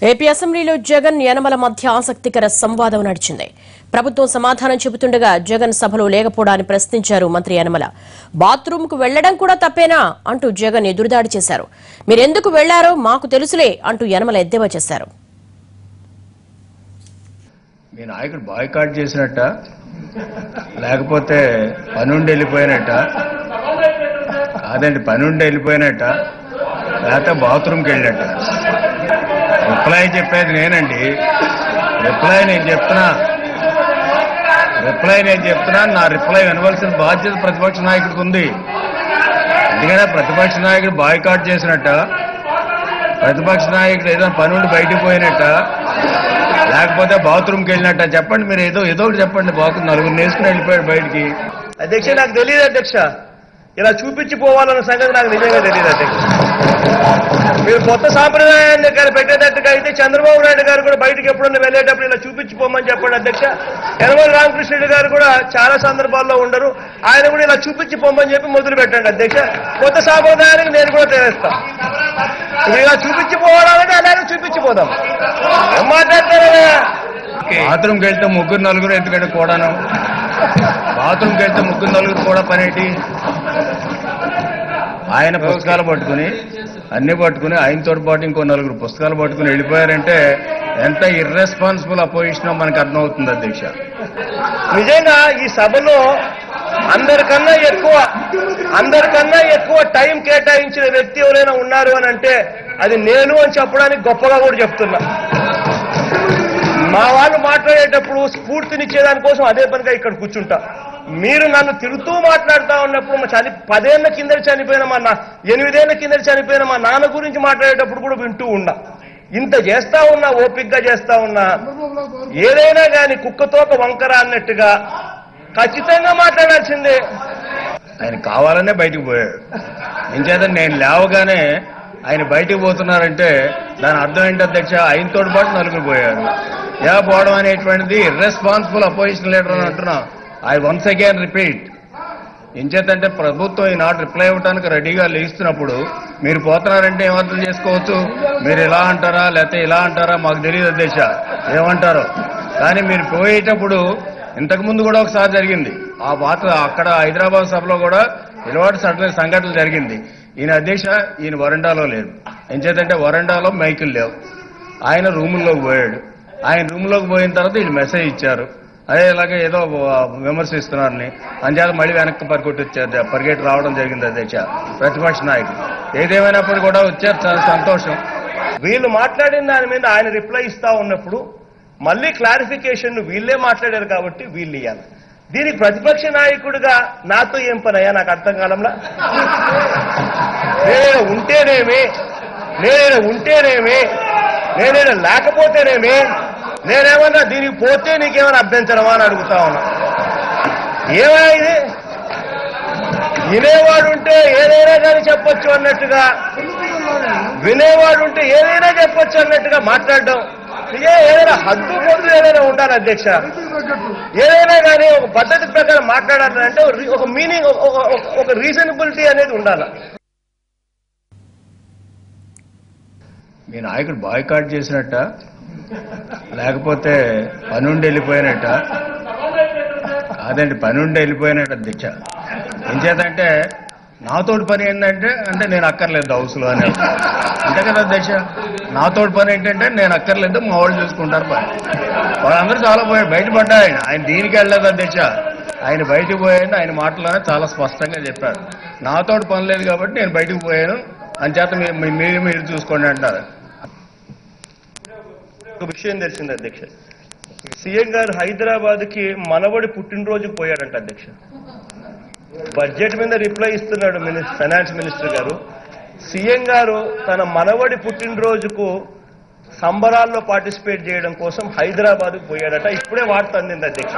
AP అసెంబ్లీలో జగన్ యనమల మధ్య ఆసక్తికర సంవాదం నడిచింది. ప్రభుత్వం సమాధానం చెబుతుండగా జగన్ సభలో లేకపోవడాన్ని ప్రశ్నించారు మంత్రి యనమల. బాత్రూంకు వెళ్లడం కూడా తప్పేనా అంటూ జగన్ ఎదురుదాడి చేశారు. మీరెందుకు వెళ్లారో మాకు తెలుసులే అంటూ యనమల ఎద్దేవా చేశారు. మీ నాయకుడు బాయ్కాట్ చేసినట్ట, లేకపోతే పనుండి వెళ్ళిపోయినట్ట? కాదండి, పనుండి వెళ్ళిపోయినట్ట, లేకపోతే బాత్రూమ్కి వెళ్ళినట్ట? రిప్లై చెప్పేది నేనండి. రిప్లై నేను చెప్తున్నా. నా రిప్లై వినవలసిన బాధ్యత ప్రతిపక్ష నాయకుడికి ఉంది. ఎందుకంటే ప్రతిపక్ష నాయకుడు బాయ్కాట్ చేసినట్ట, ప్రతిపక్ష నాయకుడు ఏదైనా పనుండి బయటికి పోయినట్ట, లేకపోతే బాత్రూమ్కి వెళ్ళినట్ట? చెప్పండి, మీరు ఏదో ఒకటి చెప్పండి. బాత్రూమ్ నలుగురు నేసుకుని వెళ్ళిపోయాడు బయటికి. అధ్యక్ష, నాకు తెలియదు అధ్యక్ష, ఇలా చూపించిపోవాలన్న సంగతి నాకు నిజంగా తెలియదు అధ్యక్ష. మీరు కొత్త సాంప్రదాయాన్ని పెట్టేటట్టుగా అయితే చంద్రబాబు నాయుడు గారు కూడా బయటకు ఎప్పుడన్నా వెళ్ళేటప్పుడు ఇలా చూపించిపోమని చెప్పండి అధ్యక్ష. యనమల రామకృష్ణుడు గారు కూడా చాలా సందర్భాల్లో ఉండరు, ఆయన కూడా ఇలా చూపించిపోమని చెప్పి మొదలు పెట్టండి అధ్యక్ష. కొత్త సాంప్రదాయానికి నేను కూడా తెలుస్తాను. ఇలా చూపించిపోవాలంటే అలాగే చూపించిపోదాం. ఏం మాట్లాడతారు? బాత్రూమ్కి వెళ్తే ముగ్గురు నలుగురు ఎందుకంటే కూడాను, బాత్రూమ్కి వెళ్తే ముగ్గురు నలుగురు కూడా పనేటి? ఆయన పుస్తకాలు పట్టుకుని అన్ని పట్టుకుని ఆయనతో పాటు ఇంకో నలుగురు పుస్తకాలు పట్టుకుని వెళ్ళిపోయారంటే ఎంత ఇర్రెస్పాన్సిబుల్ అపోజిషన్ మనకు అర్థమవుతుంది అధ్యక్ష. నిజంగా ఈ సభలో అందరికన్నా ఎక్కువ టైం కేటాయించిన వ్యక్తి ఎవరైనా ఉన్నారు అని అంటే అది నేను అని చెప్పడానికి గొప్పగా కూడా చెప్తున్నా. మా వాళ్ళు మాట్లాడేటప్పుడు స్ఫూర్తినిచ్చేదానికోసం అదే పనిగా ఇక్కడ కూర్చుంటా. మీరు నన్ను తిరుగుతూ మాట్లాడుతూ ఉన్నప్పుడు 10 ఏళ్ల కింద చనిపోయిన 8 ఏళ్ల కింద చనిపోయిన మా నాన్న గురించి మాట్లాడేటప్పుడు కూడా వింటూ ఉన్నా. ఇంత చేస్తా ఉన్నా, ఓపికగా చేస్తా ఉన్నా, ఏదైనా కానీ కుక్కతోక వంకర అన్నట్టుగా ఖచ్చితంగా మాట్లాడాల్సిందే. ఆయన కావాలనే బయటకు పోయాడు. ఇంచేత నేను లేవగానే ఆయన బయటకు పోతున్నారంటే దాని అర్థం ఏంటి అధ్యక్ష? ఆయనతో పాటు నలుగురు పోయారు. పోవడం అనేటువంటిది ఇర్రెస్పాన్సిబుల్ అపోజిషన్ లీడర్ అని అంటున్నా. I once again repeat. ఇంచేతంటే ప్రభుత్వం ఈనాడు రిప్లై ఇవ్వడానికి రెడీగా లేస్తున్నప్పుడు మీరు పోతున్నారంటే ఏమర్థం చేసుకోవచ్చు? మీరు ఇలా అంటారా లేకపోతే ఇలా అంటారా మాకు తెలియదు అధ్యక్ష ఏమంటారో. కానీ మీరు పోయేటప్పుడు ఇంతకుముందు కూడా ఒకసారి జరిగింది. ఆ పాత్ర అక్కడ హైదరాబాద్ సభలో కూడా ఇలాంటి సంఘటనలు జరిగింది. ఈయన అధ్యక్ష, ఈయన వరండాలో లేదు. ఎంచేతంటే వరండాలో మైకులు లేవు. ఆయన రూముల్లోకి పోయాడు. ఆయన రూమ్లోకి పోయిన తర్వాత వీళ్ళు మెసేజ్ ఇచ్చారు, అదే ఇలాగే ఏదో విమర్శిస్తున్నారని. అంచేత మళ్ళీ వెనక్కి పరిగెట్టి రావడం జరిగింది అధ్యక్ష ప్రతిపక్ష నాయకులు. ఏదేమైనప్పుడు కూడా వచ్చారు, చాలా సంతోషం. వీళ్ళు మాట్లాడిన దాని మీద ఆయన రిప్లై ఇస్తా ఉన్నప్పుడు మళ్ళీ క్లారిఫికేషన్ వీళ్ళే మాట్లాడారు కాబట్టి వీళ్ళు ఇవ్వాలి. దీనికి ప్రతిపక్ష నాయకుడిగా నాతో ఏం పని అయ్యా నాకు అర్థం కాలంలా. నేనైనా ఉంటేనేమి, నేనైనా లేకపోతేనేమి, నేనేమన్నా దీనికి పోతే నీకేమైనా అభ్యంతరమా అని అడుగుతా ఉన్నా. ఏమైనా ఇది వినేవాడుంటే ఏదైనా కానీ చెప్పొచ్చు అన్నట్టుగా, వినేవాడుంటే ఏదైనా చెప్పొచ్చు అన్నట్టుగా మాట్లాడడం ఏదైనా హద్దు పొద్దు ఏదైనా ఉండాలి అధ్యక్ష. ఏదైనా కానీ ఒక పద్ధతి ప్రకారం మాట్లాడాలంటే ఒక మీనింగ్, ఒక రీజనబిలిటీ అనేది ఉండాలి. మీ నాయకుడు బాయ్కాట్ చేసినట్ట, లేకపోతే పనుండి వెళ్ళిపోయినట్ట? కాదండి, పనుండి వెళ్ళిపోయినట్టు అధ్యక్ష. ఎంచేతంటే నాతోటి పని ఏంటంటే నేను అక్కర్లేదు హౌస్లో అని అంతే కదా అధ్యక్ష. నాతోటి పని ఏంటంటే నేను అక్కర్లేదు, మా వాళ్ళు చూసుకుంటారు పని. వాళ్ళందరూ చాలా పోయాడు, బయటపడ్డా ఆయన దీనికి వెళ్ళలేదు అధ్యక్ష. ఆయన బయటకు పోయాడు, ఆయన మాటలోనే చాలా స్పష్టంగా చెప్పారు, నాతోటి పని లేదు కాబట్టి నేను బయటకు పోయాను, అంచేత మీరు చూసుకోండి అంటారు. ఒక విషయం తెలిసింది అధ్యక్ష, సీఎం గారు హైదరాబాద్కి మనవడి పుట్టినరోజుకు పోయాడంట అధ్యక్ష. బడ్జెట్ మీద రిప్లై ఇస్తున్నాడు ఫైనాన్స్ మినిస్టర్ గారు. సీఎం గారు తన మనవడి పుట్టినరోజుకు సంబరాల్లో పార్టిసిపేట్ చేయడం కోసం హైదరాబాద్కు పోయాడట. ఇప్పుడే వార్త అందింది అధ్యక్ష.